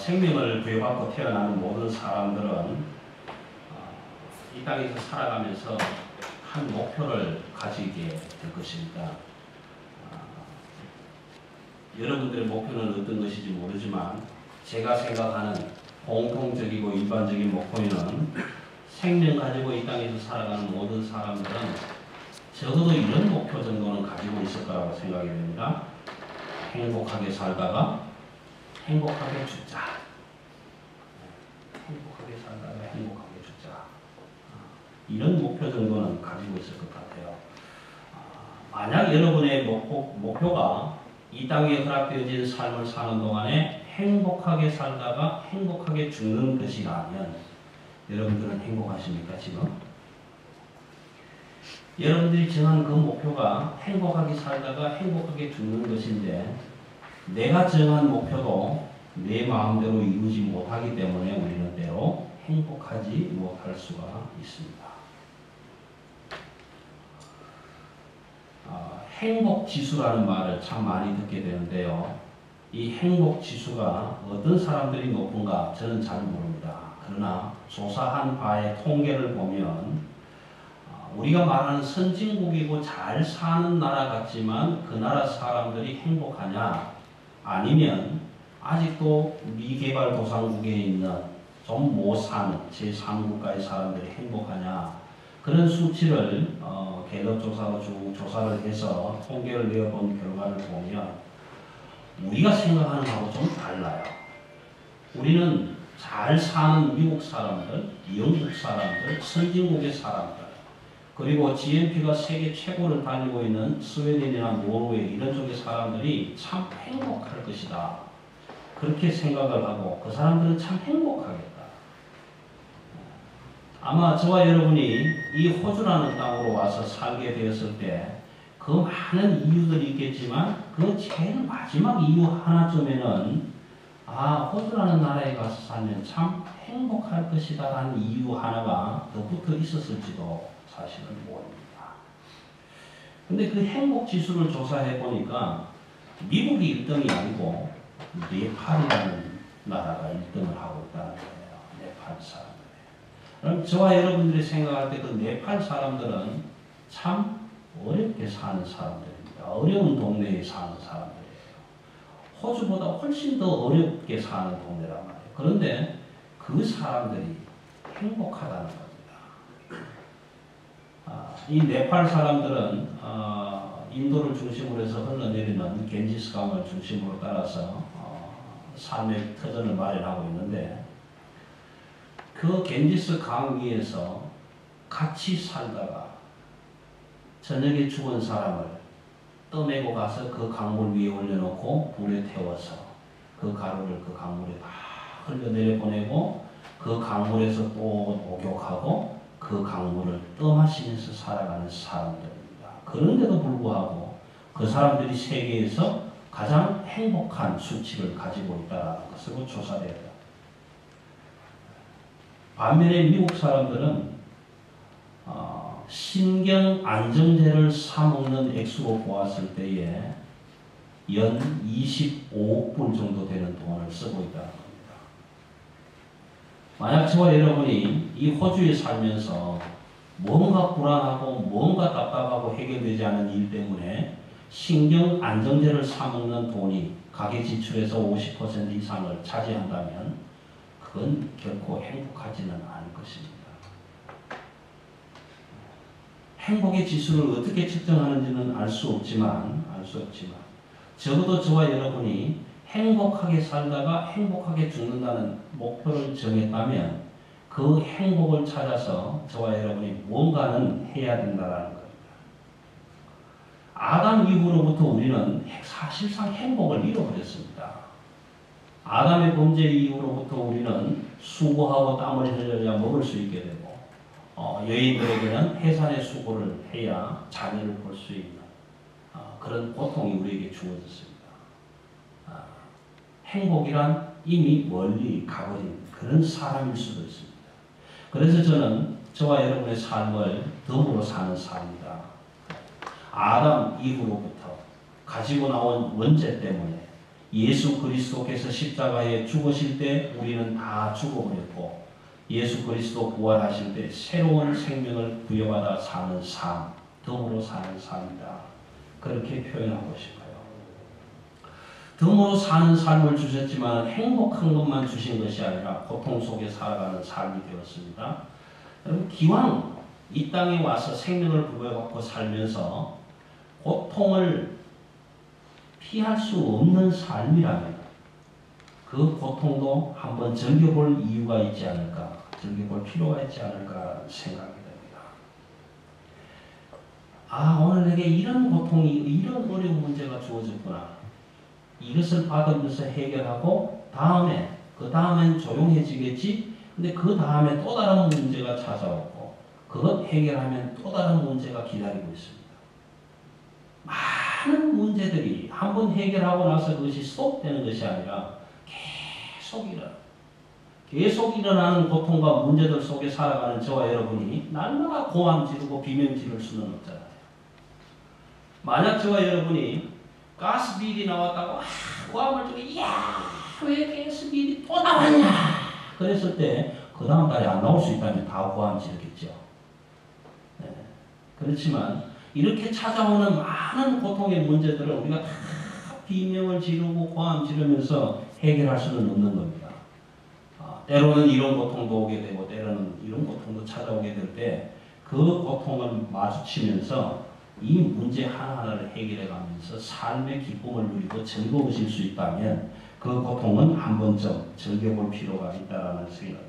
생명을 부여받고 태어나는 모든 사람들은 이 땅에서 살아가면서 한 목표를 가지게 될 것입니다. 여러분들의 목표는 어떤 것인지 모르지만 제가 생각하는 공통적이고 일반적인 목표는 생명 가지고 이 땅에서 살아가는 모든 사람들은 적어도 이런 목표 정도는 가지고 있을 거라고 생각이 됩니다. 행복하게 살다가 행복하게 죽자. 행복하게 살다가 행복하게 죽자. 이런 목표 정도는 가지고 있을 것 같아요. 만약 여러분의 목표가 이 땅에 허락되어진 삶을 사는 동안에 행복하게 살다가 행복하게 죽는 것이라면 여러분들은 행복하십니까 지금? 여러분들이 정한 그 목표가 행복하게 살다가 행복하게 죽는 것인데 내가 정한 목표도 내 마음대로 이루지 못하기 때문에 우리는 때로 행복하지 못할 수가 있습니다. 행복지수라는 말을 참 많이 듣게 되는데요. 이 행복지수가 어떤 사람들이 높은가 저는 잘 모릅니다. 그러나 조사한 바의 통계를 보면 우리가 말하는 선진국이고 잘 사는 나라 같지만 그 나라 사람들이 행복하냐 아니면 아직도 미개발도상국에 있는 좀 못 사는 제3국가의 사람들이 행복하냐 그런 수치를 갤럽 조사로 쭉 조사를 해서 통계를 내어본 결과를 보면 우리가 생각하는 거하고 좀 달라요. 우리는 잘 사는 미국 사람들, 영국 사람들, 선진국의 사람들 그리고 GNP가 세계 최고를 달리고 있는 스웨덴이나 노르웨이 이런 쪽의 사람들이 참 행복할 것이다. 그렇게 생각을 하고 그 사람들은 참 행복하겠다. 아마 저와 여러분이 이 호주라는 땅으로 와서 살게 되었을 때 그 많은 이유들이 있겠지만 그 제일 마지막 이유 하나쯤에는 호주라는 나라에 가서 살면 참 행복할 것이다 라는 이유 하나가 더 붙어 있었을지도 사실은 모릅니다. 근데 그 행복 지수를 조사해 보니까 미국이 1등이 아니고 네팔이라는 나라가 1등을 하고 있다는 거예요. 네팔 사람들. 그럼 저와 여러분들이 생각할 때 그 네팔 사람들은 참 어렵게 사는 사람들입니다. 어려운 동네에 사는 사람들이에요. 호주보다 훨씬 더 어렵게 사는 동네란 말이에요. 그런데 그 사람들이 행복하다는 겁니다. 이 네팔 사람들은 인도를 중심으로 해서 흘러내리는 겐지스강을 중심으로 따라서 삶의 터전을 마련하고 있는데 그 겐지스 강 위에서 같이 살다가 저녁에 죽은 사람을 떠매고 가서 그 강물 위에 올려놓고 불에 태워서 그 가루를 그 강물에 다 흘려내려 보내고 그 강물에서 또 목욕하고 그 강물을 떠마시면서 살아가는 사람들입니다. 그런데도 불구하고 그 사람들이 세계에서 가장 행복한 수치를 가지고 있다는 것으로 조사되었다. 반면에 미국 사람들은 신경 안정제를 사먹는 액수로 보았을 때에 연 25억 불 정도 되는 돈을 쓰고 있다는 겁니다. 만약 저와 여러분이 이 호주에 살면서 뭔가 불안하고 뭔가 답답하고 해결되지 않은 일 때문에 신경 안정제를 사먹는 돈이 가계 지출에서 50% 이상을 차지한다면 그건 결코 행복하지는 않을 것입니다. 행복의 지수를 어떻게 측정하는지는 알 수 없지만 적어도 저와 여러분이 행복하게 살다가 행복하게 죽는다는 목표를 정했다면 그 행복을 찾아서 저와 여러분이 뭔가는 해야 된다는 겁니다. 아담 이후로부터 우리는 사실상 행복을 잃어버렸습니다. 아담의 범죄 이후로부터 우리는 수고하고 땀을 흘려야 먹을 수 있게 되고 여인들에게는 해산의 수고를 해야 자녀를 볼 수 있는 그런 고통이 우리에게 주어졌습니다. 행복이란 이미 멀리 가버린 그런 사람일 수도 있습니다. 그래서 저는 저와 여러분의 삶을 덤으로 사는 삶이다. 아담 이후로부터 가지고 나온 원죄 때문에 예수 그리스도께서 십자가에 죽으실 때 우리는 다 죽어버렸고 예수 그리스도 부활하실 때 새로운 생명을 부여받아 사는 삶, 덤으로 사는 삶이다. 그렇게 표현하고 싶어요. 덤으로 사는 삶을 주셨지만 행복한 것만 주신 것이 아니라 고통 속에 살아가는 삶이 되었습니다. 여러분 기왕 이 땅에 와서 생명을 부여받고 살면서 고통을 피할 수 없는 삶이라면 그 고통도 한번 즐겨볼 이유가 있지 않을까, 즐겨볼 필요가 있지 않을까 생각이 됩니다. 아, 오늘 내게 이런 고통이, 이런 어려운 문제가 주어졌구나. 이것을 받으면서 해결하고 그 다음엔 조용해지겠지. 근데 그 다음에 또 다른 문제가 찾아오고 그것 해결하면 또 다른 문제가 기다리고 있습니다. 많은 문제들이 한번 해결하고 나서 그것이 스톱되는 것이 아니라 계속 일어나는 고통과 문제들 속에 살아가는 저와 여러분이 날마다 고함 지르고 비명 지를 수는 없잖아요. 만약 저와 여러분이 가스비일이 나왔다고 고함을 지르고 이야 왜 가스비일이 또 나왔냐 그랬을 때 그 다음 달에 안 나올 수 있다면 다 고함 지르겠죠. 네. 그렇지만 이렇게 찾아오는 많은 고통의 문제들을 우리가 다 비명을 지르고 고함 지르면서 해결할 수는 없는 겁니다. 때로는 이런 고통도 오게 되고 때로는 이런 고통도 찾아오게 될 때 그 고통을 마주치면서 이 문제 하나하나를 해결해 가면서 삶의 기쁨을 누리고 즐거우실 수 있다면 그 고통은 한 번쯤 즐겨볼 필요가 있다는 생각입니다.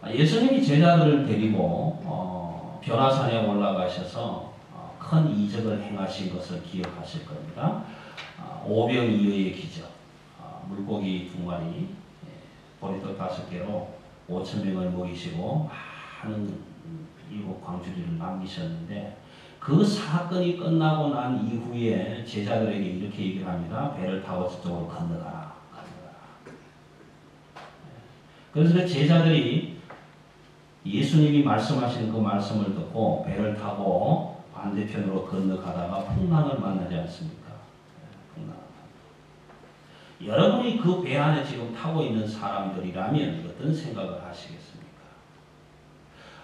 예수님이 제자들을 데리고 변화산에 올라가셔서 큰 이적을 행하신 것을 기억하실 겁니다. 오병이어의 기적, 물고기 2마리, 보리떡 5개로 5,000명을 먹이시고 많은 7 광주리를 남기셨는데 그 사건이 끝나고 난 이후에 제자들에게 이렇게 얘기를 합니다. 배를 타고 저쪽으로 건너가라. 그래서 그 제자들이 예수님이 말씀하시는 그 말씀을 듣고 배를 타고 반대편으로 건너가다가 풍랑을 만나지 않습니까? 여러분이 그 배 안에 지금 타고 있는 사람들이라면 어떤 생각을 하시겠습니까?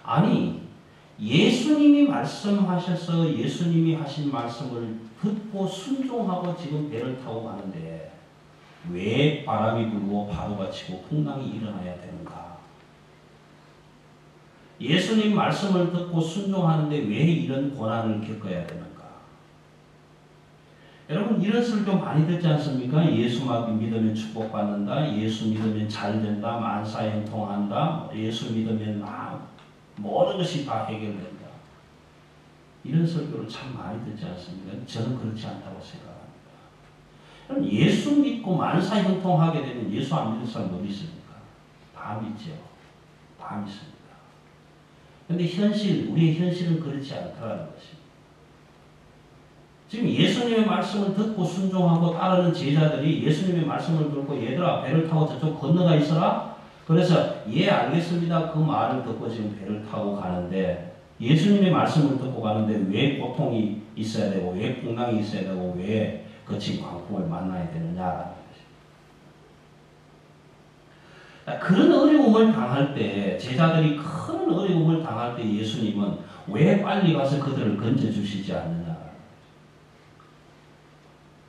아니, 예수님이 말씀하셔서 예수님이 하신 말씀을 듣고 순종하고 지금 배를 타고 가는데 왜 바람이 불고 파도가 치고 풍랑이 일어나야 되는가? 예수님 말씀을 듣고 순종하는데 왜 이런 고난을 겪어야 되는가? 여러분 이런 설교 많이 듣지 않습니까? 예수만 믿으면 축복받는다. 예수 믿으면 잘된다. 만사형통한다. 예수 믿으면 모든 것이 다 해결된다. 이런 설교를 참 많이 듣지 않습니까? 저는 그렇지 않다고 생각합니다. 그럼 예수 믿고 만사형통하게 되면 예수 안 믿는 사람 어디 있습니까? 다 믿죠. 다 믿습니다. 그런데 우리의 현실은 그렇지 않다는 것입니다. 지금 예수님의 말씀을 듣고 순종하고 따르는 제자들이 예수님의 말씀을 듣고 얘들아 배를 타고 저쪽 건너가 있어라. 그래서 예 알겠습니다. 그 말을 듣고 지금 배를 타고 가는데 예수님의 말씀을 듣고 가는데 왜 고통이 있어야 되고 왜 풍랑이 있어야 되고 왜 거친 광풍을 만나야 되느냐라는 것입니다. 그런 어려움을 당할 때 제자들이 큰 어려움을 당할 때 예수님은 왜 빨리 가서 그들을 건져주시지 않느냐.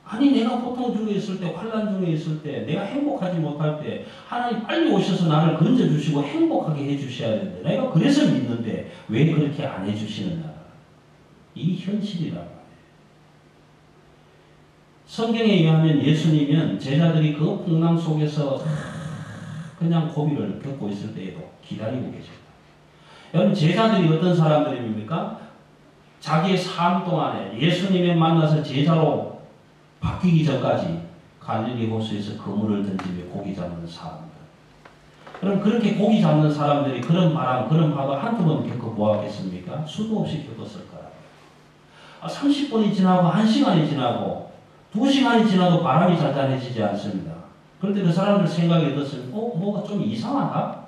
아니 내가 고통 중에 있을 때 환난 중에 있을 때 내가 행복하지 못할 때 하나님 빨리 오셔서 나를 건져주시고 행복하게 해주셔야 되는데 내가 그래서 믿는데 왜 그렇게 안 해주시느냐. 이 현실이란 말이에요. 성경에 의하면 예수님은 제자들이 그 풍랑 속에서 그냥 고비를 겪고 있을 때에도 기다리고 계십니다. 여러분 제자들이 어떤 사람들입니까? 자기의 삶 동안에 예수님을 만나서 제자로 바뀌기 전까지 갈릴리 호수에서 그물을 던지며 고기 잡는 사람들. 그럼 그렇게 고기 잡는 사람들이 그런 바람, 그런 파도 한두 번 겪어보았겠습니까? 수도 없이 겪었을 거라고요. 30분이 지나고 1시간이 지나고 2시간이 지나도 바람이 잔잔해지지 않습니다. 그런데 그 사람들 생각이 어떻습니까? 뭐가 좀 이상하다?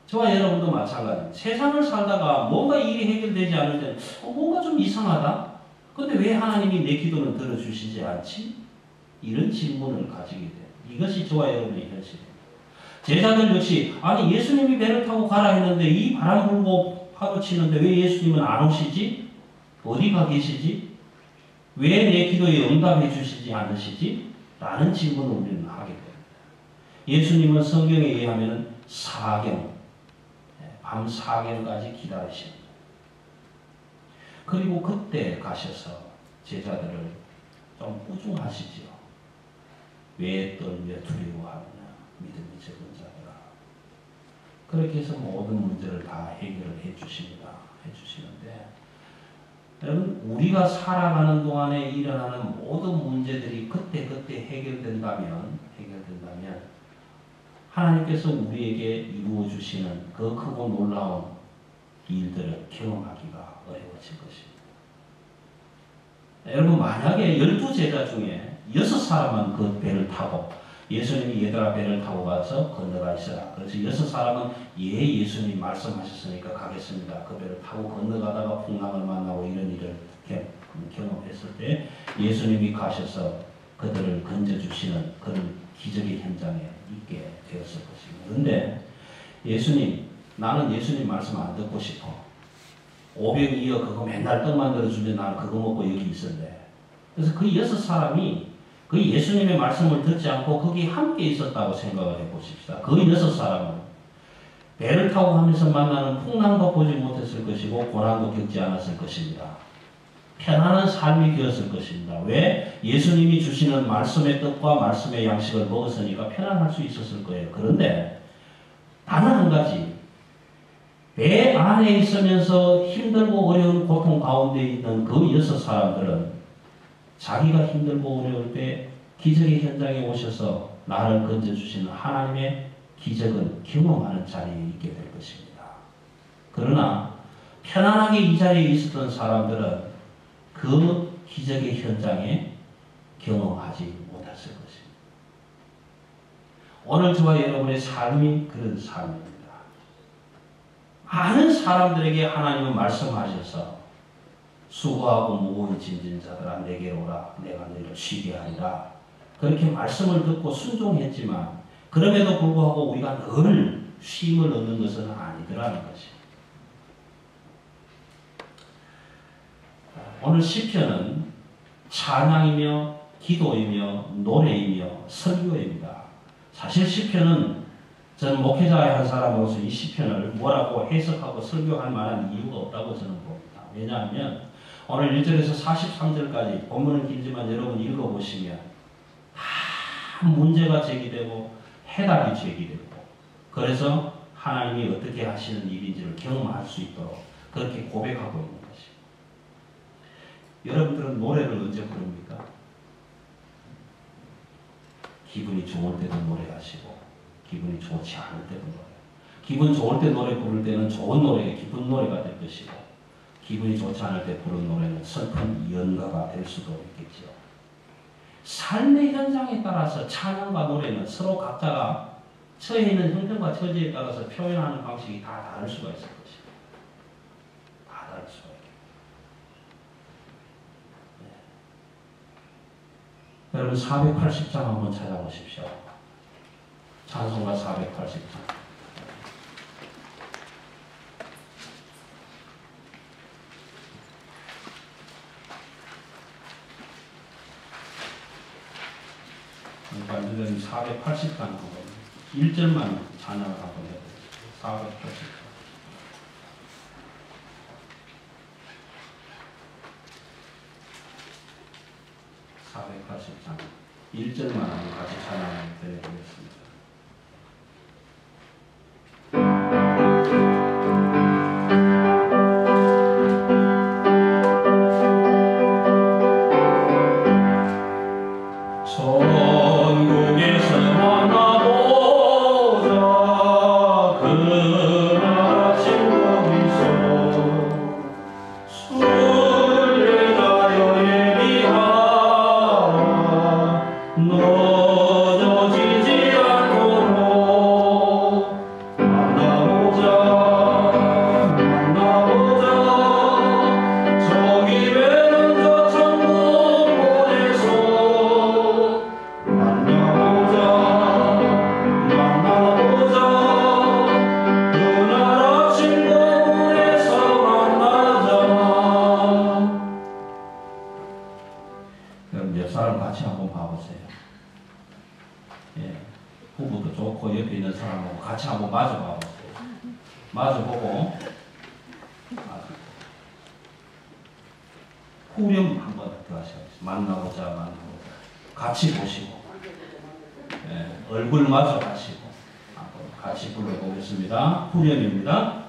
저와 여러분도 마찬가지입니다. 세상을 살다가 뭔가 일이 해결되지 않을 때 뭔가 좀 이상하다? 근데 왜 하나님이 내 기도는 들어주시지 않지? 이런 질문을 가지게 돼요. 이것이 저와 여러분의 현실입니다. 제자들 역시 아니 예수님이 배를 타고 가라 했는데 이 바람 불고 파도 치는데 왜 예수님은 안 오시지? 어디 가 계시지? 왜 내 기도에 응답해 주시지 않으시지? 라는 질문을 우리는 하게 됩니다. 예수님은 성경에 의하면 사경, 밤 4경까지 기다리십니다. 그리고 그때 가셔서 제자들을 좀 꾸중하시죠. 왜 떨며 두려워하느냐 믿음이 적은 자들아. 그렇게 해서 모든 문제를 다 해결을 해주십니다. 해주시는데 여러분 우리가 살아가는 동안에 일어나는 모든 문제들이 그때 해결된다면 하나님께서 우리에게 이루어 주시는 그 크고 놀라운 일들을 경험하기가 어려워질 것입니다. 여러분 만약에 12제자 중에 6사람은 그 배를 타고 예수님이 얘들아 배를 타고 가서 건너가 있어라. 그래서 6사람은 예수님 말씀하셨으니까 가겠습니다. 그 배를 타고 건너가다가 풍랑을 만나고 이런 일을 경험했을 때 예수님이 가셔서 그들을 건져주시는 그런 기적의 현장에 있게 되었을 것입니다. 그런데 나는 예수님 말씀 안 듣고 싶어. 500이어 그거 맨날 떡 만들어주면 나는 그거 먹고 여기 있을래. 그래서 그 6사람이 그 예수님의 말씀을 듣지 않고 거기 함께 있었다고 생각을 해보십시다. 그 6사람은 배를 타고 가면서 만나는 풍랑도 보지 못했을 것이고 고난도 겪지 않았을 것입니다. 편안한 삶이 되었을 것입니다. 왜? 예수님이 주시는 말씀의 떡과 말씀의 양식을 먹었으니까 편안할 수 있었을 거예요. 그런데 다른 한 가지 배 안에 있으면서 힘들고 어려운 고통 가운데 있는 그 6사람들은 자기가 힘들고 어려울 때 기적의 현장에 오셔서 나를 건져주시는 하나님의 기적을 경험하는 자리에 있게 될 것입니다. 그러나 편안하게 이 자리에 있었던 사람들은 그 기적의 현장에 경험하지 못했을 것입니다. 오늘 저와 여러분의 삶이 그런 삶입니다. 많은 사람들에게 하나님은 말씀하셔서 수고하고 무거운 짐진 자들아 내게로 오라 내가 너희를 쉬게 하리라. 그렇게 말씀을 듣고 순종했지만 그럼에도 불구하고 우리가 늘 쉼을 얻는 것은 아니더라는 것입니다. 오늘 시편은 찬양이며 기도이며 노래이며 설교입니다. 사실 시편은 저는 목회자의 한 사람으로서 이 시편을 뭐라고 해석하고 설교할 만한 이유가 없다고 저는 봅니다. 왜냐하면 오늘 1절에서 43절까지 본문은 길지만 여러분 읽어보시면 다 문제가 제기되고 해답이 제기되고 그래서 하나님이 어떻게 하시는 일인지를 경험할 수 있도록 그렇게 고백하고 있는 것입니다. 여러분들은 노래를 언제 부릅니까? 기분이 좋을 때도 노래하시고 기분이 좋지 않을 때도 노래. 기분 좋을 때 노래 부를 때는 좋은 노래, 기쁜 노래가 될 것이고 기분이 좋지 않을 때 부른 노래는 슬픈 연가가 될 수도 있겠죠. 삶의 현장에 따라서 찬양과 노래는 서로 각자가 처해 있는 형편과 처지에 따라서 표현하는 방식이 다 다를 수가 있을 것입니다. 다 다를 수가 있겠죠. 네. 여러분 480장 한번 찾아보십시오. 찬송가 480장. 완전히 480장 한번 1절만 찬양을 한번 해보겠습니다. 480장. (480장) 1절만 한번 같이 찬양을 드려보겠습니다. 너져지지 않 사람하고 같이 한번 마주봐 보세요. 마주보고 후렴 한번 더 하셔야죠. 만나보자. 같이 보시고 얼굴 마주 하시고 한번 같이 불러보겠습니다. 후렴입니다.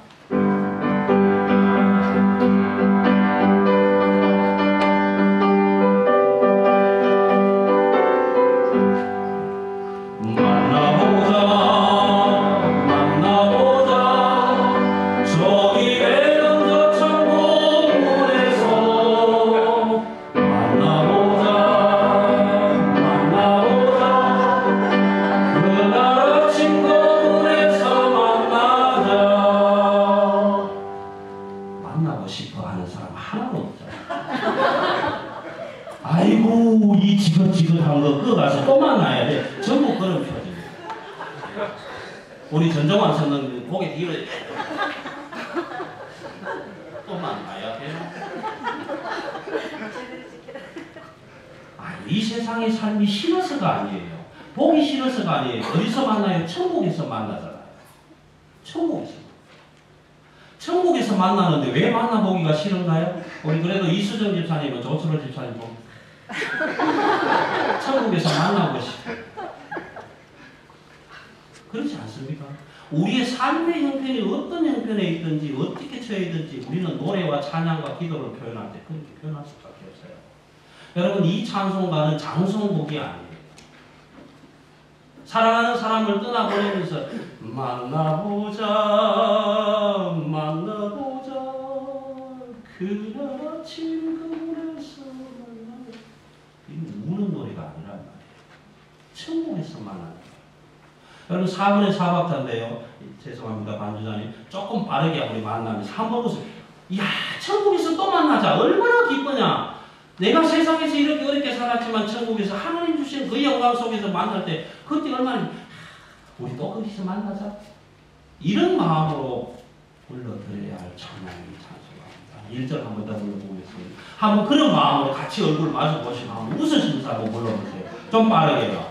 아이고 이 지긋지긋한 거 그거 가서 또 만나야 돼. 전부 그런 표정이에요. 우리 전정환 선생님 고개 뒤로 또 만나야 돼요. 이 세상의 삶이 싫어서가 아니에요. 보기 싫어서가 아니에요. 어디서 만나요? 천국에서 만나잖아요. 천국에서 만나는데 왜 만나보기가 싫은가요? 우리 그래도 이수정 집사님은 조철호 집사님 보고 천국에서 만나고 싶어. 그렇지 않습니까? 우리의 삶의 형편이 어떤 형편에 있든지 어떻게 처해 있든지 우리는 노래와 찬양과 기도를 표현할 때 그렇게 표현할 수밖에 없어요. 여러분 이 찬송가는 장송곡이 아니에요. 사랑하는 사람을 떠나보내면서 만나보자 그날 아침 그물에서 만나보자 우는 노래가 아니란 말이에요. 천국에서 만나는 거예요. 여러분 4분의 4박자인데요. 죄송합니다 반주자님. 조금 빠르게 우리 만나면서 한번 보세요. 이야 천국에서 또 만나자. 얼마나 기쁘냐. 내가 세상에서 이렇게 어렵게 살았지만 천국에서 하나님 주신 그 영광 속에서 만날 때 그때 얼마나 우리 또 거기서 만나자. 이런 마음으로 불러드려야 할 찬양이 찬송합니다. 1절 한번 더 불러보겠습니다. 한번 그런 마음으로 같이 얼굴 마주 보시고 한번 웃으시면서 한번 불러보세요. 좀 빠르게요.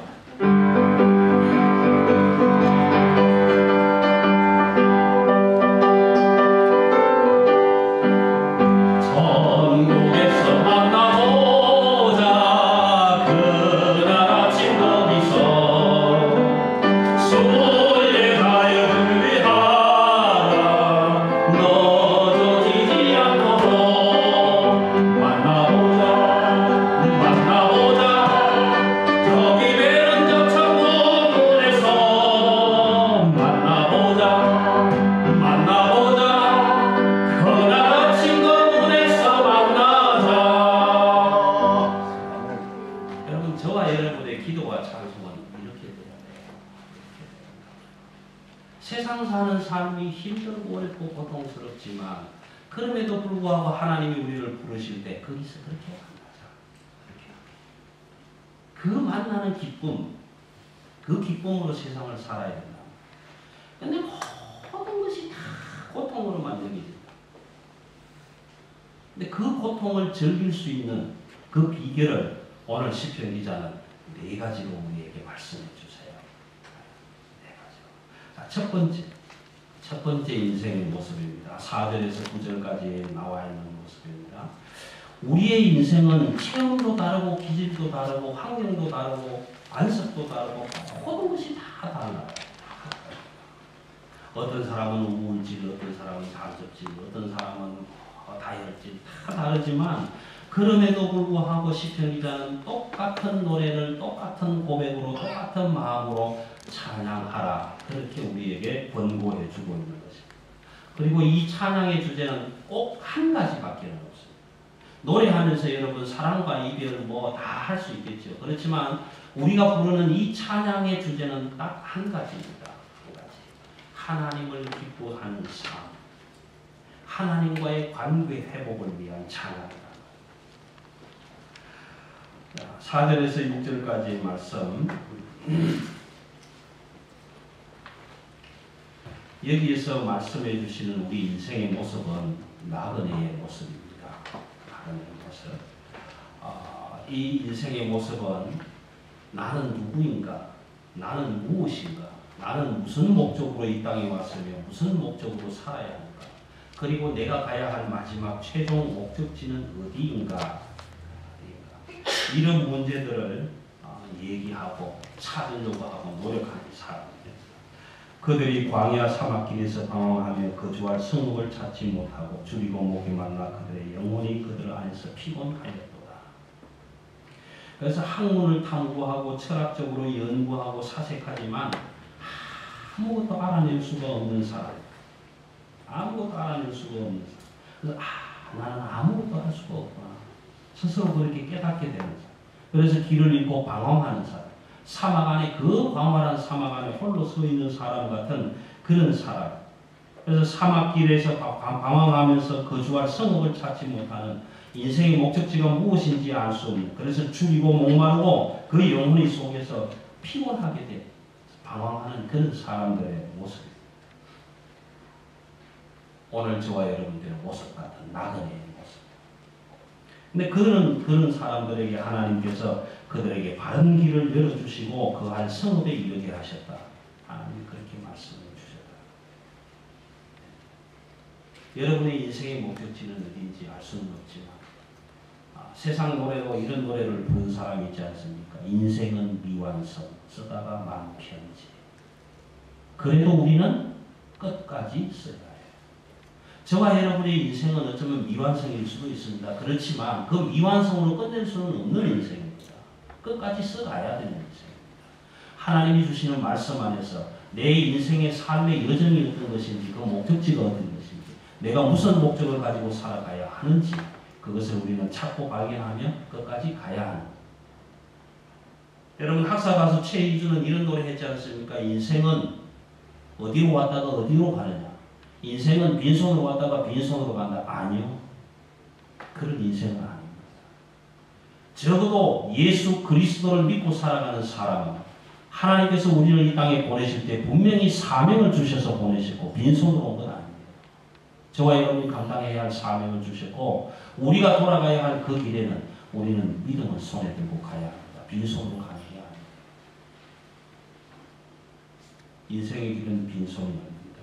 세상 사는 삶이 힘들고 어렵고 고통스럽지만 그럼에도 불구하고 하나님이 우리를 부르실 때 거기서 그렇게 만나자. 그 만나는 기쁨, 그 기쁨으로 세상을 살아야 된다. 근데 모든 것이 다 고통으로만 여겨진다. 근데 그 고통을 즐길 수 있는 그 비결을 오늘 시편 기자는 4가지로 우리에게 말씀해 주세요. 4가지로. 자, 첫 번째 인생의 모습입니다. 4절에서 9절까지 나와 있는 모습입니다. 우리의 인생은 체험도 다르고 기질도 다르고 환경도 다르고 안습도 다르고 모든 것이 다 달라요. 어떤 사람은 우울질, 어떤 사람은 자습질, 어떤 사람은 다혈질 다 다르지만 그럼에도 불구하고 시편 기자는 똑같은 노래를 똑같은 고백으로 똑같은 마음으로 찬양하라 그렇게 우리에게 권고해 주고 있는 것입니다. 그리고 이 찬양의 주제는 꼭 한 가지밖에 없습니다. 노래하면서 여러분 사랑과 이별 뭐 다 할 수 있겠죠. 그렇지만 우리가 부르는 이 찬양의 주제는 딱 한 가지입니다. 한 가지. 하나님을 기뻐하는 삶. 하나님과의 관계 회복을 위한 찬양이다. 4절에서 6절까지 말씀. 여기에서 말씀해 주시는 우리 인생의 모습은 나그네의 모습입니다. 나그네의 모습. 이 인생의 모습은 나는 누구인가? 나는 무엇인가? 나는 무슨 목적으로 이 땅에 왔으며 무슨 목적으로 살아야 할까? 그리고 내가 가야 할 마지막 최종 목적지는 어디인가? 이런 문제들을 얘기하고 찾으려고 하고 노력하는 사람들. 그들이 광야 사막길에서 방황하며 거주할 성읍을 찾지 못하고 줄이고 목이 말라 그들의 영혼이 그들 안에서 피곤하였도다. 그래서 학문을 탐구하고 철학적으로 연구하고 사색하지만 아무것도 알아낼 수가 없는 사람. 아무것도 알아낼 수가 없는 사람. 그래서 나는 아무것도 할 수가 없구나. 스스로 그렇게 깨닫게 되는 사람. 그래서 길을 잃고 방황하는 사람. 사막 안에 그 광활한 사막 안에 홀로 서 있는 사람 같은 그런 사람. 그래서 사막길에서 방황하면서 거주할 성읍을 찾지 못하는 인생의 목적지가 무엇인지 알 수 없는 그래서 죽이고 목마르고 그 영혼이 속에서 피곤하게 돼 방황하는 그런 사람들의 모습. 오늘 저와 여러분들의 모습 같은 나그네의 모습. 근데 그런 사람들에게 하나님께서 그들에게 바른 길을 열어주시고 그 한 성읍에 이르게 하셨다. 하나님이 그렇게 말씀을 주셨다. 여러분의 인생의 목적지는 어디인지 알 수는 없지만 세상 노래로 이런 노래를 부른 사람이 있지 않습니까? 인생은 미완성 쓰다가 만 편지. 그래도 우리는 끝까지 써야 해요. 저와 여러분의 인생은 어쩌면 미완성일 수도 있습니다. 그렇지만 그 미완성으로 끝낼 수는 없는 인생입니다. 끝까지 써가야 되는 인생입니다. 하나님이 주시는 말씀 안에서 내 인생의 삶의 여정이 어떤 것인지 그 목적지가 어떤 것인지 내가 무슨 목적을 가지고 살아가야 하는지 그것을 우리는 찾고 발견하며 끝까지 가야 하는. 여러분 학사 가수 최희준은 이런 노래 했지 않습니까? 인생은 어디로 왔다가 어디로 가느냐. 인생은 빈손으로 왔다가 빈손으로 간다. 아니요. 그런 인생은 아닙니다. 적어도 예수 그리스도를 믿고 살아가는 사람은 하나님께서 우리를 이 땅에 보내실 때 분명히 사명을 주셔서 보내셨고 빈손으로 온 건 아닙니다. 저와 여러분이 감당해야 할 사명을 주셨고 우리가 돌아가야 할 그 길에는 우리는 믿음을 손에 들고 가야 합니다. 빈손으로 가야 합니다. 인생의 길은 빈손이 아닙니다.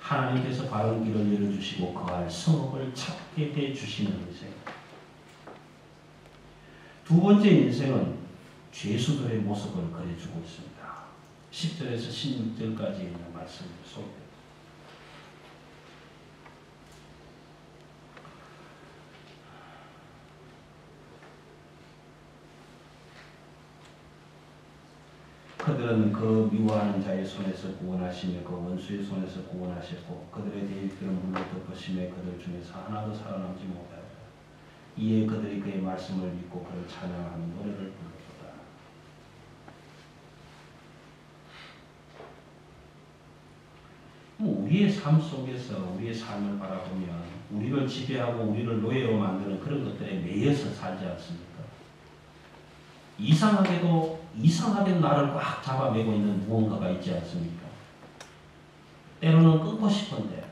하나님께서 바른 길을 열어주시고 그 할 성읍을 찾게 해주시는 인생. 두 번째 인생은 죄수들의 모습을 그려주고 있습니다. 10절에서 16절까지 있는 말씀을 소개합니다. 그들은 그 미워하는 자의 손에서 구원하시며 그 원수의 손에서 구원하셨고 그들의 대적들은 물로 덮으시며 그들 중에서 하나도 살아남지 못하였다. 이에 그들이 그의 말씀을 믿고 그를 찬양하는 노래를 부르도다. 우리의 삶 속에서 우리의 삶을 바라보면 우리를 지배하고 우리를 노예로 만드는 그런 것들에 매여서 살지 않습니까? 이상하게 나를 꽉 잡아매고 있는 무언가가 있지 않습니까? 때로는 끊고 싶은데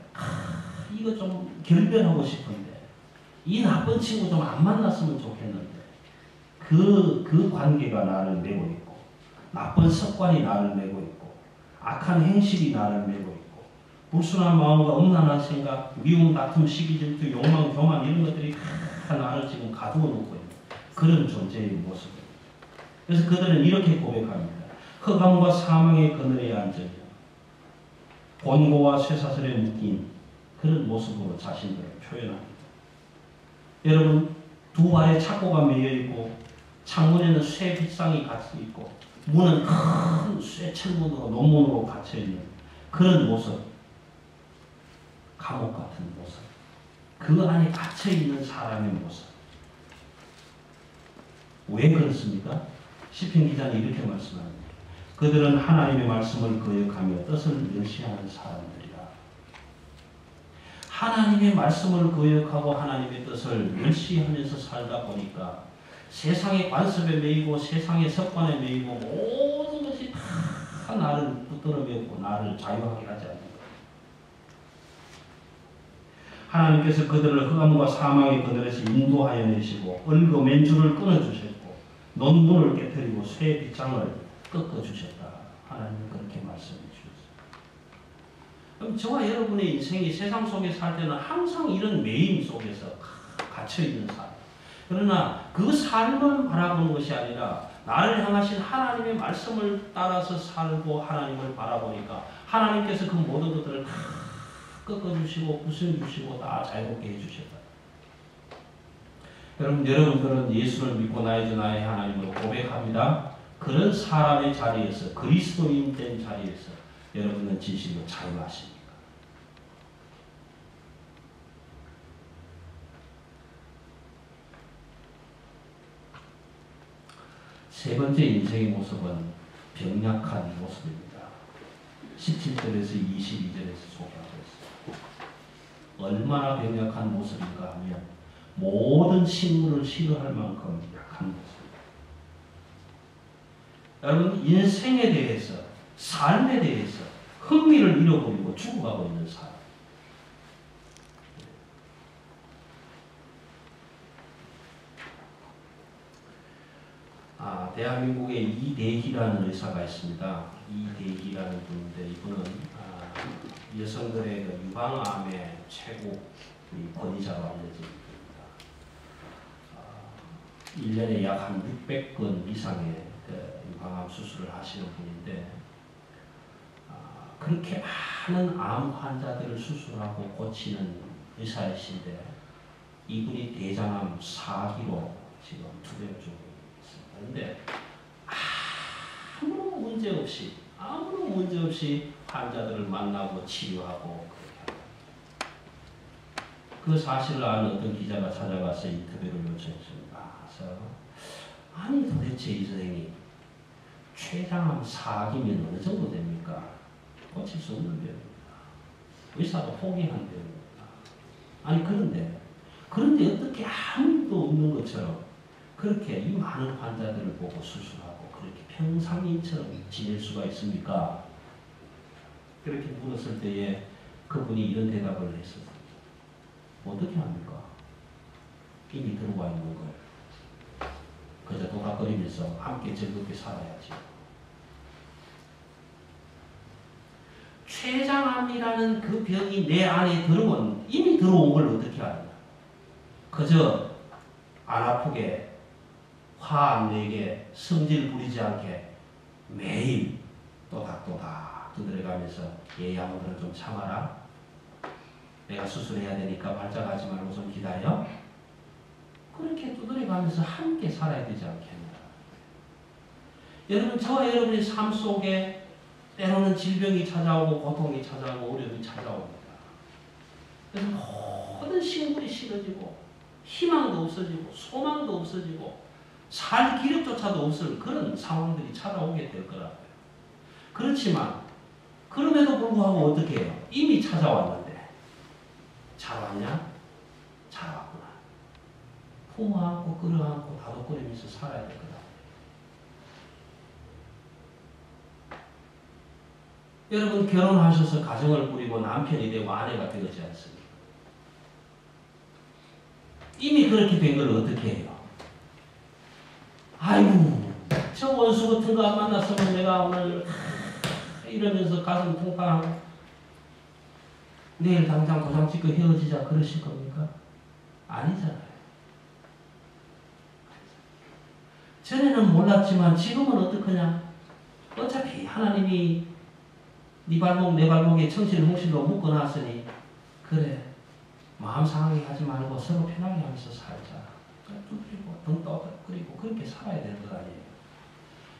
이거 좀 결별하고 싶은데 이 나쁜 친구 좀 안 만났으면 좋겠는데 그 관계가 나를 매고 있고 나쁜 습관이 나를 매고 있고 악한 행실이 나를 매고 있고 불순한 마음과 음란한 생각, 미움, 다툼, 시기, 질투, 욕망, 교만 이런 것들이 다 나를 지금 가두어 놓고 있는 그런 존재의 모습입니다. 그래서 그들은 이렇게 고백합니다. 흑암과 사망의 그늘에 앉으며 곤고와 쇠사슬에 묶인 그런 모습으로 자신들을 표현합니다. 여러분 두 발에 착고가 매여있고 창문에는 쇠 빗상이 갇혀있고 문은 큰 쇠 철문으로 논문으로 갇혀있는 그런 모습, 감옥 같은 모습, 그 안에 갇혀있는 사람의 모습. 왜 그렇습니까? 시편 기자는 이렇게 말씀합니다. 그들은 하나님의 말씀을 거역하며 뜻을 멸시하는 사람들이라. 하나님의 말씀을 거역하고 하나님의 뜻을 멸시하면서 살다 보니까 세상의 관습에 매이고 세상의 습관에 매이고 모든 것이 다 나를 붙들어 매고 나를 자유하게 하지 않는 거예요. 하나님께서 그들을 흑암과 사망의 그들에서 인도하여 내시고 얼고 맨줄을 끊어주셨고 논문을 깨뜨리고 쇠 빗장을 꺾어주셨다. 하나님은 그렇게 말씀해 주셨습니다. 그럼 저와 여러분의 인생이 세상 속에 살 때는 항상 이런 매임 속에서 갇혀있는 삶. 그러나 그 삶을 바라보는 것이 아니라 나를 향하신 하나님의 말씀을 따라서 살고 하나님을 바라보니까 하나님께서 그 모든 것들을 다 꺾어주시고 부숴주시고 다 자유롭게 해주셨다. 여러분들은 예수를 믿고 나의 주 나의 하나님을 고백합니다. 그런 사람의 자리에서 그리스도인 된 자리에서 여러분은 진실로 자유하십니까? 세 번째 인생의 모습은 병약한 모습입니다. 17절에서 22절에서 소개하고 있습니다. 얼마나 병약한 모습인가 하면 모든 식물을 싫어할 만큼 약한 모습입니다. 여러분 인생에 대해서 삶에 대해서 흥미를 잃어버리고 죽어가고 있는 사람. 대한민국에 이대희라는 의사가 있습니다. 이대희라는 분인데 이분은 여성들의 그 유방암의 최고 권위자로 알려진 분입니다. 1년에 약 한 600건 이상의 그 유방암 수술을 하시는 분인데 그렇게 많은 암 환자들을 수술하고 고치는 의사이신데 이분이 대장암 4기로 지금 투병 중입니다. 그런데 아무런 문제 없이 환자들을 만나고 치료하고 그렇게 합니다. 그 사실을 아는 어떤 기자가 찾아가서 인터뷰를 요청했습니다. 그래서 아니 도대체 이 선생님 췌장암 4기면 어느 정도 됩니까? 고칠 수 없는 병입니다. 의사도 포기한 병입니다. 아니 그런데 어떻게 아무 일도 없는 것처럼 그렇게 이 많은 환자들을 보고 수술하고 그렇게 평상인처럼 지낼 수가 있습니까? 그렇게 물었을 때에 그분이 이런 대답을 했습니다. 어떻게 합니까? 이미 들어와 있는 걸 그저 도닥거리면서 함께 즐겁게 살아야지. 췌장암이라는 그 병이 내 안에 이미 들어온 걸 어떻게 하느냐? 그저 안 아프게 화 안 내게 성질 부리지 않게 매일 또닥또닥 두드려가면서 얘야 오늘은 좀 참아라. 내가 수술해야 되니까 발작하지 말고 좀 기다려. 그렇게 두드려가면서 함께 살아야 되지 않겠나. 여러분 저와 여러분의 삶 속에 때로는 질병이 찾아오고 고통이 찾아오고 어려움이 찾아옵니다. 그래서 모든 식물이 싫어지고 희망도 없어지고 소망도 없어지고 살 기력조차도 없을 그런 상황들이 찾아오게 될 거라고요. 그렇지만 그럼에도 불구하고 어떻게 해요? 이미 찾아왔는데 잘 왔냐? 잘 왔구나. 품어안고 끌어안고 다독거리면서 살아야 될 거다. 여러분 결혼하셔서 가정을 꾸리고 남편이 되고 아내가 되지 않습니까? 이미 그렇게 된 걸 어떻게 해요? 아이고 저 원수 같은 거 안 만났으면 내가 오늘 이러면서 가슴 통깡하고 내일 당장 도장 찍고 헤어지자 그러실 겁니까? 아니잖아요. 전에는 몰랐지만 지금은 어떡하냐? 어차피 하나님이 네 발목 내 발목에 청실 홍실로 묶어놨으니 그래 마음 상하게 하지 말고 서로 편하게 하면서 살자. 두드리고 등 떠그리고 그렇게 살아야 되는 것 아니에요.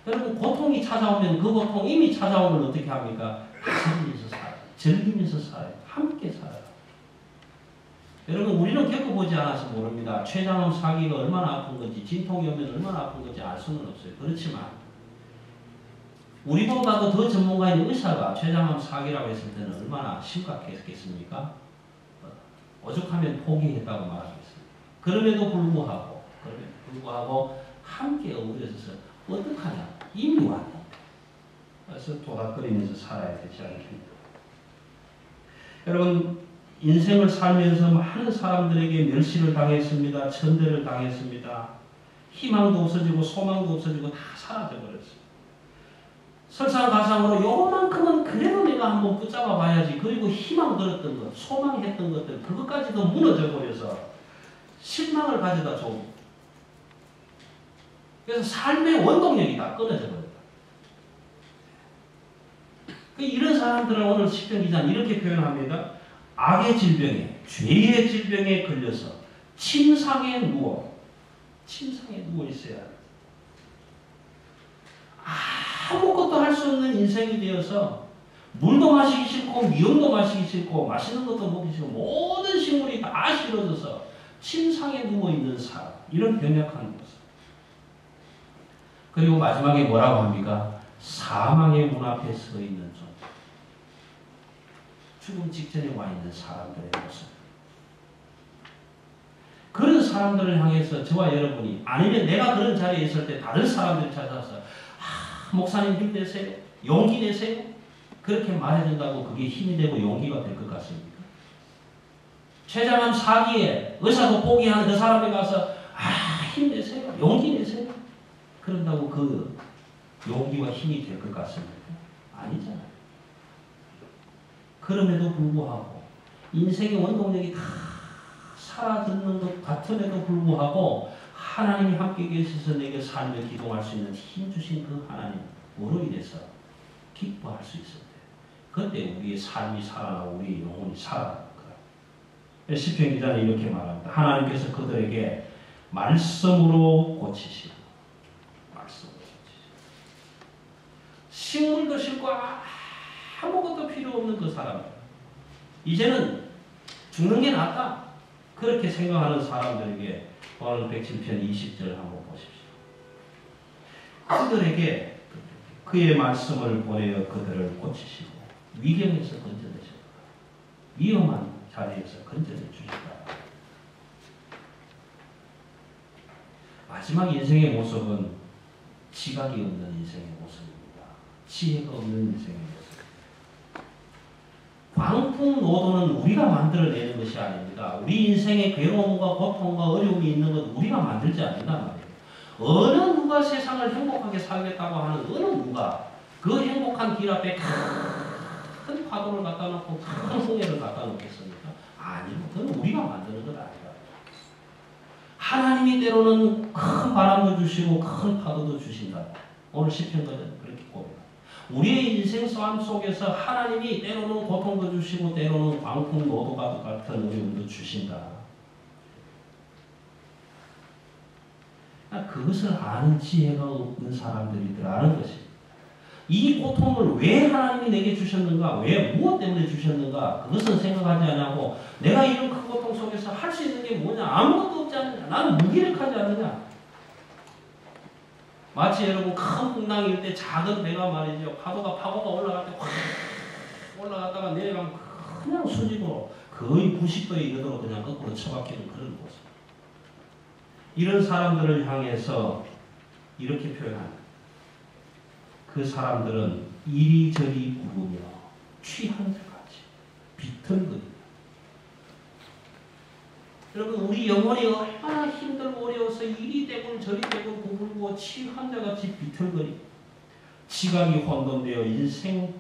여러분 고통이 찾아오면 그 고통 이미 찾아온 걸 어떻게 합니까? 다스리면서 살아요. 즐기면서 살아요. 함께 살아요. 여러분 우리는 겪어보지 않아서 모릅니다. 췌장암 4기가 얼마나 아픈 건지 진통이 오면 얼마나 아픈 건지 알 수는 없어요. 그렇지만 우리보다도 더 전문가인 의사가 췌장암 4기라고 했을 때는 얼마나 심각했겠습니까? 오죽하면 포기했다고 말하겠습니다. 그럼에도 불구하고 함께 어우러져서 어떡하냐? 이미 왔는데. 그래서 도닥거리면서 살아야 되지 않겠습니까? 여러분 인생을 살면서 많은 사람들에게 멸시를 당했습니다. 천대를 당했습니다. 희망도 없어지고 소망도 없어지고 다 사라져버렸어요. 설상가상으로 요만큼은 그래도 내가 한번 붙잡아 봐야지. 그리고 희망 들었던 것, 소망했던 것들 그것까지도 무너져 버려서 실망을 가져다 줘. 그래서 삶의 원동력이 다 끊어져 버렸다. 이런 사람들을 오늘 시편 기자는 이렇게 표현합니다. 악의 질병에, 죄의 질병에 걸려서 침상에 누워 있어야 돼. 아무것도 할 수 없는 인생이 되어서 물도 마시기 싫고 미음도 마시기 싫고 맛있는 것도 먹기 싫고 모든 식물이 다 싫어져서 침상에 누워있는 사람, 이런 병약한 모습. 그리고 마지막에 뭐라고 합니까? 사망의 문 앞에 서 있는 존재. 죽음 직전에 와 있는 사람들의 모습. 그런 사람들을 향해서 저와 여러분이, 아니면 내가 그런 자리에 있을 때 다른 사람들이 찾아서 목사님 힘내세요, 용기 내세요, 그렇게 말해준다고 그게 힘이 되고 용기가 될 것 같습니까? 췌장암 4기에 의사도 포기하는 그 사람에 가서 힘내세요, 용기 내세요, 그런다고 그 용기와 힘이 될 것 같습니까? 아니잖아요. 그럼에도 불구하고 인생의 원동력이 다 사라지는 것 같음에도 불구하고 하나님이 함께 계셔서 내게 삶을 기동할 수 있는 힘 주신 그 하나님, 뭐로 인해서 기뻐할 수 있을 때, 그때 우리의 삶이 살아나고 우리의 영혼이 살아나는 거예요. 시편 기자는 이렇게 말합니다. 하나님께서 그들에게 말씀으로 고치시고, 말씀으로 고치시고, 식물도 싫고 아무것도 필요 없는 그 사람들, 이제는 죽는 게 낫다, 그렇게 생각하는 사람들에게 오늘 107편 20절 한번 보십시오. 그들에게 그의 말씀을 보내어 그들을 고치시고 위경에서 건져내셨다. 위험한 자리에서 건져내 주셨다. 마지막 인생의 모습은 지각이 없는 인생의 모습입니다. 지혜가 없는 인생의 모습. 광풍노도는 우리가 만들어내는 것이 아닙니다. 우리 인생에 괴로움과 고통과 어려움이 있는 것 우리가 만들지 않는단 말이에요. 어느 누가 세상을 행복하게 살겠다고 하는 어느 누가 그 행복한 길 앞에 큰 파도를 갖다 놓고 큰 홍해를 갖다 놓겠습니까? 아니요. 그건 우리가 만드는 것 아니다. 하나님이 때로는 큰 바람도 주시고 큰 파도도 주신다. 오늘 시편가는 그렇게 꼽니다. 우리의 인생 싸움 속에서 하나님이 때로는 고통도 주시고 때로는 광풍 노도가 같은 어려움도 주신다. 그것을 아는 지혜가 없는 사람들이더라는 것입니다. 이 고통을 왜 하나님이 내게 주셨는가, 왜 무엇 때문에 주셨는가, 그것은 생각하지 않고 내가 이런 큰 고통 속에서 할 수 있는 게 뭐냐, 아무것도 없지 않느냐, 나는 무기력하지 않느냐. 마치 여러분 큰 풍랑일 때 작은 배가 말이죠, 파도가 올라갈 때 확 올라갔다가 내려가면 그냥 수직으로 거의 90도에 이르도록 그냥 거꾸로 처박히는 그런 모습. 이런 사람들을 향해서 이렇게 표현합니다. 그 사람들은 이리저리 구르며 취한 자같이 비틀거립니다. 여러분, 우리 영혼이 얼마나 힘들고 어려워서 이리 대고 저리 대고 구부르고 취한 자같이 비틀거립니다. 지각이 혼돈되어 인생을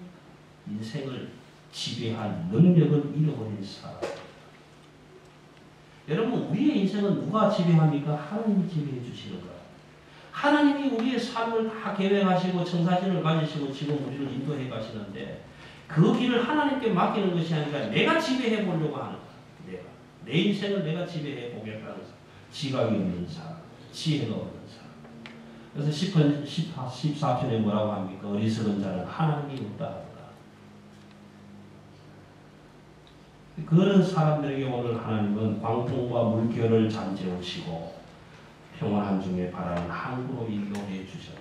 지배한 능력을 잃어버린 사람. 여러분, 우리의 인생은 누가 지배합니까? 하나님이 지배해 주시는 거예요. 하나님이 우리의 삶을 다 계획하시고 청사진을 가지시고 지금 우리를 인도해 가시는데 그 길을 하나님께 맡기는 것이 아니라 내가 지배해 보려고 하는 거예요. 내 인생을 내가 지배해 보겠다는 사람. 지각이 없는 사람, 지혜가 없는 사람. 그래서 14편에 뭐라고 합니까? 어리석은 자는 하나님이 없다 하더라. 그런 사람들에게 오늘 하나님은 광풍과 물결을 잠재우시고 평안한 중에 바라는 항구로 인도해 주셨다.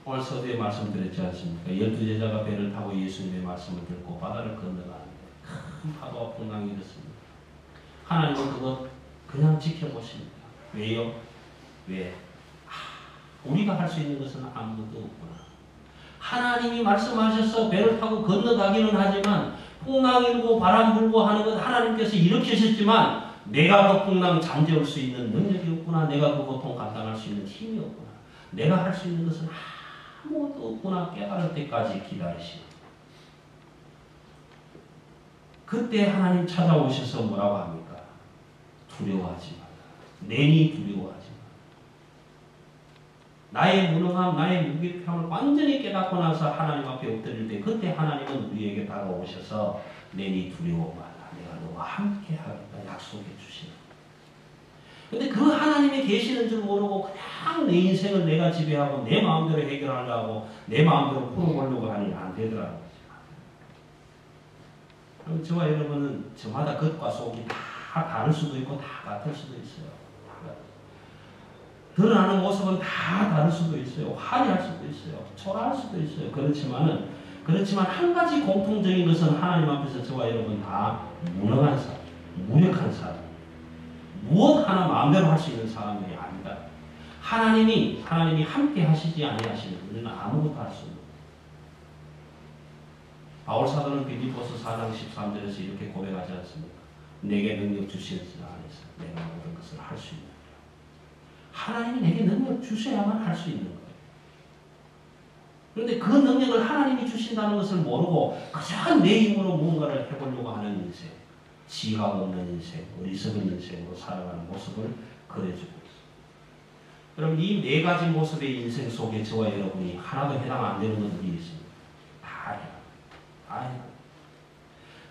오늘 서두에 말씀드렸지 않습니까? 12제자가 배를 타고 예수님의 말씀을 듣고 바다를 건너가는데 큰 파도와 풍랑이 일었습니다. 하나님은 그거 그냥 지켜보십니다. 왜요? 왜? 우리가 할 수 있는 것은 아무것도 없구나. 하나님이 말씀하셔서 배를 타고 건너가기는 하지만 풍랑 일고 바람 불고 하는 것 하나님께서 일으키셨지만 내가 그 풍랑 잠재울 수 있는 능력이 없구나. 내가 그 고통 감당할 수 있는 힘이 없구나. 내가 할 수 있는 것은 아무것도 없구나 깨달을 때까지 기다리시고 그때 하나님 찾아오셔서 뭐라고 합니까? 두려워하지 마라. 내니 두려워하지 마라. 나의 무능함, 나의 무기력함을 완전히 깨닫고 나서 하나님 앞에 엎드릴 때 그때 하나님은 우리에게 다가오셔서 내니 두려워 마라. 내가 너와 함께 하겠다 약속해 주시는. 근데 그 하나님이 계시는 줄 모르고 그냥 내 인생을 내가 지배하고 내 마음대로 해결하려고 내 마음대로 풀어보려고 하니 안 되더라고요. 그럼 저와 여러분은 저마다 겉과 속이 다 다를 수도 있고 다 같을 수도 있어요. 드러나는 모습은 다 다를 수도 있어요. 화려할 수도 있어요. 초라할 수도 있어요. 그렇지만 한 가지 공통적인 것은 하나님 앞에서 저와 여러분 다 무능한 사람, 무력한 사람, 무엇 하나 마음대로 할 수 있는 사람들이 아니다. 하나님이 함께 하시지 아니하시면 우리는 아무것도 할 수 없는. 바울 사도는 빌립보서 4장 13절에서 이렇게 고백하지 않습니까? 내게 능력 주시지 않아서 내가 모든 것을 할 수 있는. 하나님이 내게 능력 주셔야만 할 수 있는 거예요. 그런데 그 능력을 하나님이 주신다는 것을 모르고 그저 내 힘으로 무언가를 해보려고 하는 인생, 지혜가 없는 인생, 어리석은 인생으로 살아가는 모습을 그려주고 있습니다. 그럼 이 네 가지 모습의 인생 속에 저와 여러분이 하나도 해당 안 되는 것들이 있습니다. 다 해요.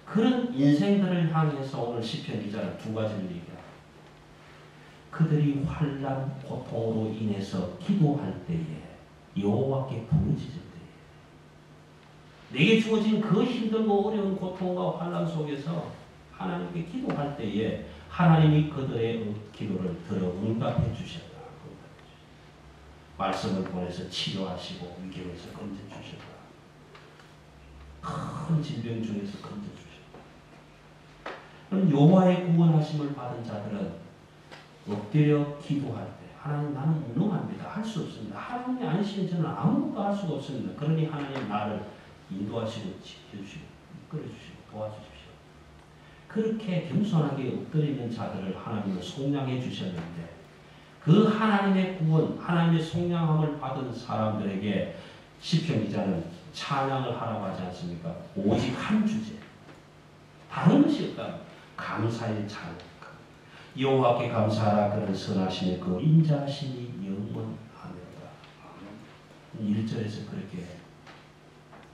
그런 인생들을 향해서 오늘 시편 기자는 두 가지를 얘기합니다. 그들이 환난 고통으로 인해서 기도할 때에 여호와께 부르짖을 때에 내게 주어진 그 힘들고 어려운 고통과 환난 속에서 하나님께 기도할 때에 하나님이 그들의 기도를 들어 응답해 주셨다. 말씀을 보내서 치료하시고 위기에서 건져주셨다. 큰 질병 중에서 건져주셨다. 그럼 여호와의 구원하심을 받은 자들은 엎드려 기도할 때 하나님 나는 무능합니다. 할 수 없습니다. 하나님이 아니시면 저는 아무것도 할 수가 없습니다. 그러니 하나님 나를 인도하시고 지켜주시고 이끌어주시고 도와주십시오. 그렇게 겸손하게 엎드리는 자들을 하나님은 속량해 주셨는데 그 하나님의 구원, 하나님의 속량함을 받은 사람들에게 시편 기자는 찬양을 하라고 하지 않습니까? 오직 한 주제. 다른 것이 없다. 감사의 찬양. 여호와께 감사하라. 그는 선하시며 그 인자하심이 영원하니라. 1절에서 그렇게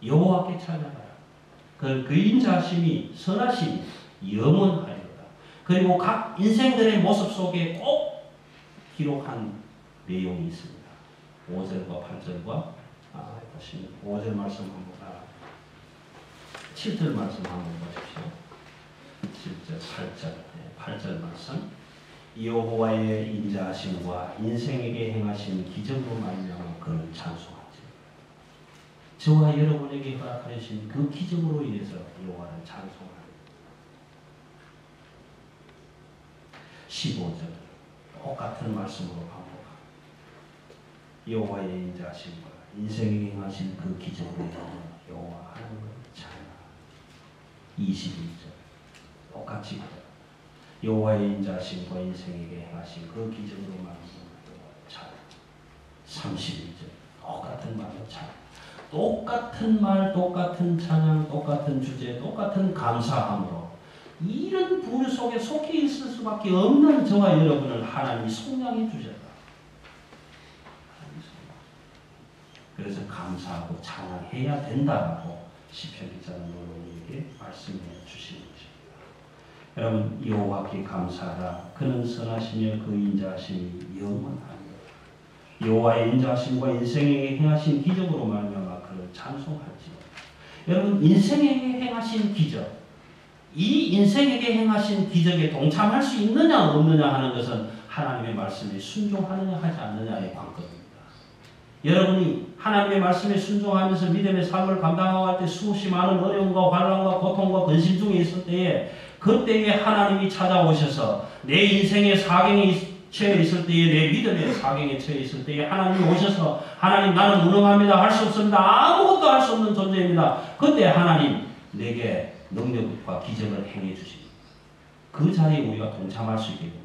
여호와께 찬양하라. 그 인자하심이 선하심이 영원하리로다. 그리고 각 인생들의 모습 속에 꼭 기록한 내용이 있습니다. 5절과 8절과 보시면 5절 말씀 한번 7절 말씀 한번 보십시오. 7절, 8절 말씀. 여호와의 인자하심과 인생에게 행하신 기적으로 말미암아 그를 찬송하지. 저와 여러분에게 허락하신 그 기적으로 인해서 여호와를 찬송하라. 15절 똑같은 말씀으로 반복합니다. 여호와의 인자하심과 인생에게 행하신 그 기적으로 여호와 하나님을 찬양하라. 21절 똑같이 여호와의 인자하심과 인생에게 행하신 그 기적으로 말미암아 찬양. 31절 똑같은 말로 찬양. 똑같은 말, 똑같은 찬양, 똑같은 주제, 똑같은 감사함으로 이런 부류 속에 속해 있을 수밖에 없는 저와 여러분을 하나님이 속량해 주셨다. 그래서 감사하고 찬양해야 된다고 시편 기자는 우리에게 말씀해 주시는 것입니다. 여러분 여호와께 감사하라. 그는 선하시며 그 인자하심이 영원하니라. 여호와의 인자하심과 인생에게 행하신 기적으로 말미암아 그를 찬송할지어다. 여러분 인생에게 행하신 기적, 이 인생에게 행하신 기적에 동참할 수 있느냐 없느냐 하는 것은 하나님의 말씀에 순종하느냐 하지 않느냐의 관건입니다. 여러분이 하나님의 말씀에 순종하면서 믿음의 삶을 감당할 때 수없이 많은 어려움과 환난과 고통과 근심 중에 있을 때에 그때에 하나님이 찾아오셔서 내 인생의 사경에 처해 있을 때에 내 믿음의 사경에 처해 있을 때에 하나님이 오셔서 하나님 나는 무능합니다. 할 수 없습니다. 아무것도 할 수 없는 존재입니다. 그때 하나님 내게 능력과 기적을 행해 주십니다. 그 자리에 우리가 동참할 수 있게 됩니다.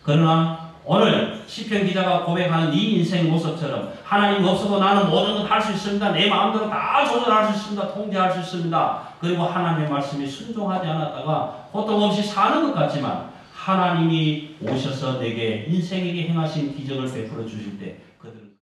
그러나 오늘 시편 기자가 고백하는 이 인생 모습처럼 하나님 없어도 나는 모든 것 할 수 있습니다. 내 마음대로 다 조절할 수 있습니다. 통제할 수 있습니다. 그리고 하나님의 말씀에 순종하지 않았다가 고통 없이 사는 것 같지만 하나님이 오셔서 내게 인생에게 행하신 기적을 베풀어 주실 때 그들은